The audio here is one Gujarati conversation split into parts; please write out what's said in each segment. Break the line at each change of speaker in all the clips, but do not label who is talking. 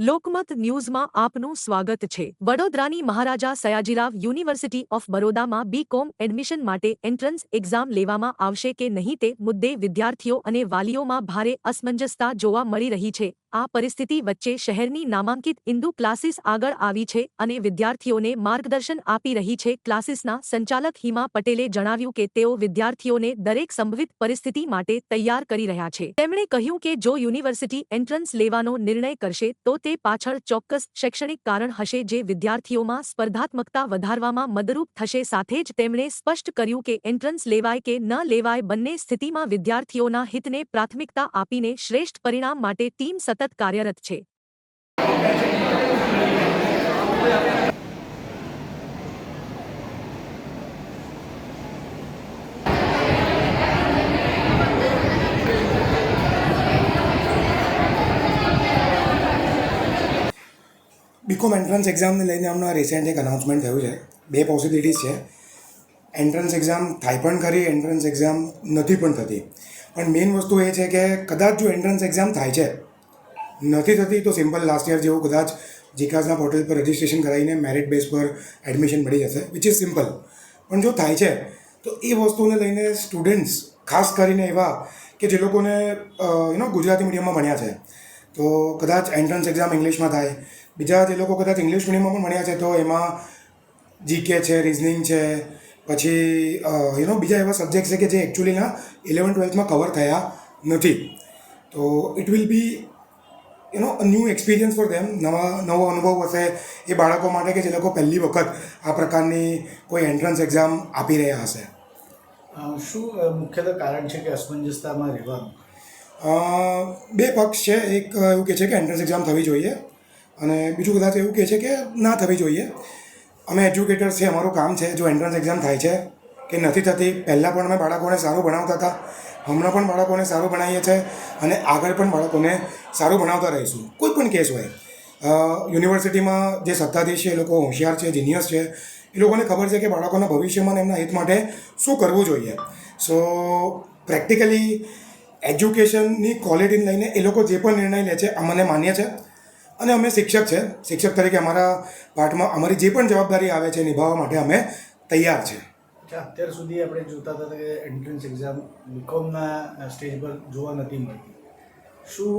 લોકમત ન્યૂઝમાં આપનું સ્વાગત છે। વડોદરાની Maharaja Sayajirao university of બરોડામાં બી.કોમ admission માટે એન્ટ્રન્સ એક્ઝામ લેવામાં આવશે કે નહીં તે મુદ્દે વિદ્યાર્થીઓ અને વાલીઓમાં ભારે અસમંજસતા જોવા મળી રહી છે। આ પરિસ્થિતિ વચ્ચે શહેરની નામાંકિત ઇન્દુ ક્લાસીસ આગળ આવી છે અને વિદ્યાર્થીઓને માર્ગદર્શન આપી રહી છે। ક્લાસીસના સંચાલક હિમા પટેલે જણાવ્યું કે તેઓ વિદ્યાર્થીઓને દરેક સંભવિત પરિસ્થિતિ માટે તૈયાર કરી રહ્યા છે। તેમણે કહ્યું કે જો યુનિવર્સિટી એન્ટ્રન્સ લેવાનો નિર્ણય કરશે તો તે પાછળ ચોક્કસ શૈક્ષણિક કારણ હશે જે વિદ્યાર્થીઓમાં સ્પર્ધાત્મકતા વધારવામાં મદદરૂપ થશે। સાથે જ તેમણે સ્પષ્ટ કર્યું કે એન્ટ્રન્સ લેવાય કે ન લેવાય બંને સ્થિતિમાં વિદ્યાર્થીઓના હિતને પ્રાથમિકતા આપીને શ્રેષ્ઠ પરિણામ માટે ટીમ સતત કાર્યરત છે।
બીકોમ એન્ટ્રન્સ એક્ઝામને લઈને હમણાં રિસેન્ટ એક અનાઉન્સમેન્ટ થયું છે। બે પોસિબિલિટીઝ છે। એન્ટ્રન્સ એક્ઝામ થાય પણ ખરી, એન્ટ્રન્સ એક્ઝામ નથી પણ થતી। પણ મેઇન વસ્તુ એ છે કે કદાચ જો એન્ટ્રન્સ એક્ઝામ થાય છે, નથી થતી તો સિમ્પલ લાસ્ટ યર જેવું કદાચ જીકાસના પોર્ટલ પર રજિસ્ટ્રેશન કરાવીને મેરિટ બેઝ પર એડમિશન મળી જશે, વિચ ઇઝ સિમ્પલ। પણ જો થાય છે તો એ વસ્તુને લઈને સ્ટુડન્ટ્સ ખાસ કરીને એવા કે જે લોકોને ગુજરાતી મીડિયમમાં ભણ્યા છે તો કદાચ એન્ટ્રન્સ એક્ઝામ ઇંગ્લિશમાં થાય, બીજા જે લોકો કદાચ ઇંગ્લિશ મીડિયમમાં પણ ભણ્યા છે તો એમાં જીકે છે, રિઝનિંગ છે, પછી બીજા એવા સબ્જેક્ટ છે કે જે એકચ્યુઅલીના 11th-12thમાં કવર થયા નથી। તો it will be a new experience for them, નવો અનુભવ હશે એ બાળકો માટે કે જે લોકો પહેલી વખત આ પ્રકારની કોઈ એન્ટ્રન્સ એક્ઝામ આપી રહ્યા હશે।
શું મુખ્યત્વે કારણ છે કે અસમંજસતામાં રહેવાનું?
બે પક્ષ છે। એક એવું કહે છે કે એન્ટ્રન્સ એક્ઝામ થવી જોઈએ અને બીજું કદાચ એવું કહે છે કે ના થવી જોઈએ। અમે એજ્યુકેટર્સ છે, અમારું કામ છે જો એન્ટ્રન્સ એક્ઝામ થાય છે કે નથી થતી, પહેલાં પણ અમે બાળકોને સારું ભણાવતા હતા, હમણાં પણ બાળકોને સારું ભણાવીએ છીએ અને આગળ પણ બાળકોને સારું ભણાવતા રહીશું, કોઈ પણ કેસ હોય। યુનિવર્સિટીમાં જે સત્તાધીશ છે એ લોકો હોશિયાર છે, જીનિયસ છે, એ લોકોને ખબર છે કે બાળકોના ભવિષ્યમાં એમના હિત માટે શું કરવું જોઈએ। સો પ્રેક્ટિકલી એજ્યુકેશનની ક્વોલિટીને લઈને એ લોકો જે પણ નિર્ણય લે છે અમને માન્ય છે અને અમે શિક્ષક છે, શિક્ષક તરીકે અમારા પાઠમાં અમારી જે પણ જવાબદારી આવે છે નિભાવવા માટે અમે તૈયાર છે।
અત્યાર સુધી આપણે જોતા હતા કે એન્ટ્રન્સ એક્ઝામ બીકોમના સ્ટેજ પર જોવા નથી મળતી। શું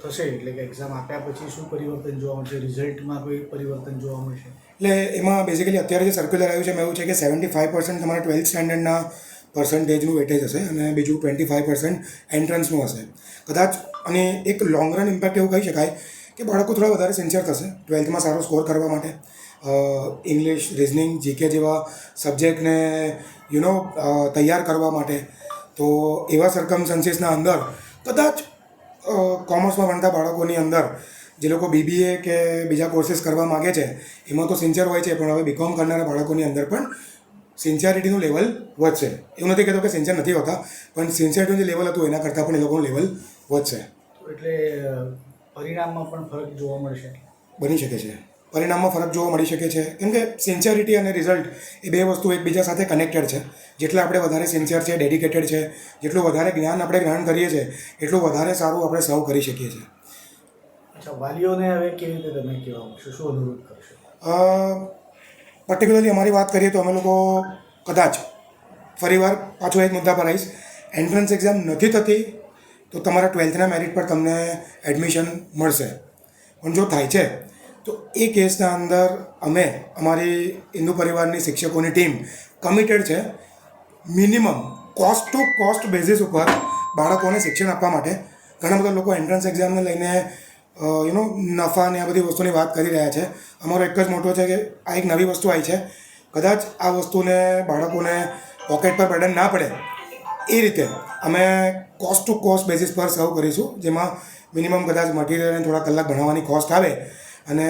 થશે, એટલે કે એક્ઝામ આપ્યા પછી શું પરિવર્તન જોવા મળશે, રિઝલ્ટમાં કોઈ પરિવર્તન જોવા મળશે?
એટલે એમાં બેઝિકલી અત્યારે જે સર્ક્યુલર આવ્યું છે એમાં એવું છે કે 75% તમારા 12th સ્ટેન્ડર્ડના પર્સન્ટેજનું વેટેજ હશે અને બીજું 25% એન્ટ્રન્સનું હશે કદાચ। અને એક લોંગ રન ઇમ્પેક્ટ એવું કહી શકાય કે બાળકો થોડા વધારે સિન્સિયર થશે 12thમાં સારો સ્કોર કરવા માટે। ઇંગ્લિશ, રિઝનિંગ, જીકે જેવા સબ્જેક્ટને તૈયાર કરવા માટે। તો એવા સર્કમસ્ટન્સીસના અંદર કદાચ કોમર્સમાં ભણતા બાળકોની અંદર જે લોકો બીબીએ કે બીજા કોર્સીસ કરવા માગે છે એમાં તો સિન્સિયર હોય છે, પણ હવે બીકોમ કરનારા બાળકોની અંદર પણ સિન્સિયરિટીનું લેવલ વધશે। એવું નથી કહેતો કે સિન્સિયર નથી હોતા, પણ સિન્સિયરિટીનું જે લેવલ હતું એના કરતાં પણ એ લોકોનું લેવલ વધશે।
એટલે પરિણામમાં પણ ફરક જોવા મળશે?
બની શકે છે, પરિણામમાં ફરક જોવા મળી શકે છે, કેમ કે સિન્સિયરિટી અને રિઝલ્ટ એ બે વસ્તુ એકબીજા સાથે કનેક્ટેડ છે। જેટલા આપણે વધારે સિન્સિયર છે, ડેડિકેટેડ છે, જેટલું વધારે જ્ઞાન આપણે ગ્રહણ કરીએ છીએ એટલું વધારે સારું આપણે સર્વ કરી શકીએ છીએ।
અચ્છા, વાલીઓને હવે કેવી રીતે તમે કહેવા માંગશો, શું અનુરોધ કરશો?
પર્ટિક્યુલરલી અમારી વાત કરીએ તો અમે લોકો કદાચ ફરીવાર પાછો એક મુદ્દા પર આવીશ, એન્ટ્રન્સ એક્ઝામ નથી થતી તો તમારા 12thના મેરિટ પર તમને એડમિશન મળશે। પણ જો થાય છે તો એ કેસના અંદર અમે અમારી હિન્દુ પરિવારની શિક્ષકોની ટીમ કમિટેડ છે minimum cost to cost basis ઉપર બાળકોને શિક્ષણ આપવા માટે। ઘણા બધા લોકો એન્ટ્રન્સ એક્ઝામને લઈને નફા ને આ બધી વસ્તુની વાત કરી રહ્યા છે। અમારો એક જ મોટો છે કે આ એક નવી વસ્તુ આવી છે, કદાચ આ વસ્તુને બાળકોને પોકેટ પર બર્ડન ના પડે એ રીતે અમે કોસ્ટ ટુ કોસ્ટ બેઝિસ પર સર્વ કરીશું, જેમાં મિનિમમ કદાચ મટીરિયલ અને થોડા કલાક ભણાવવાની કોસ્ટ આવે અને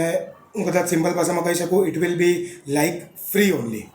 હું કદાચ સિમ્પલ ભાષામાં કહી શકું, it will be like free only.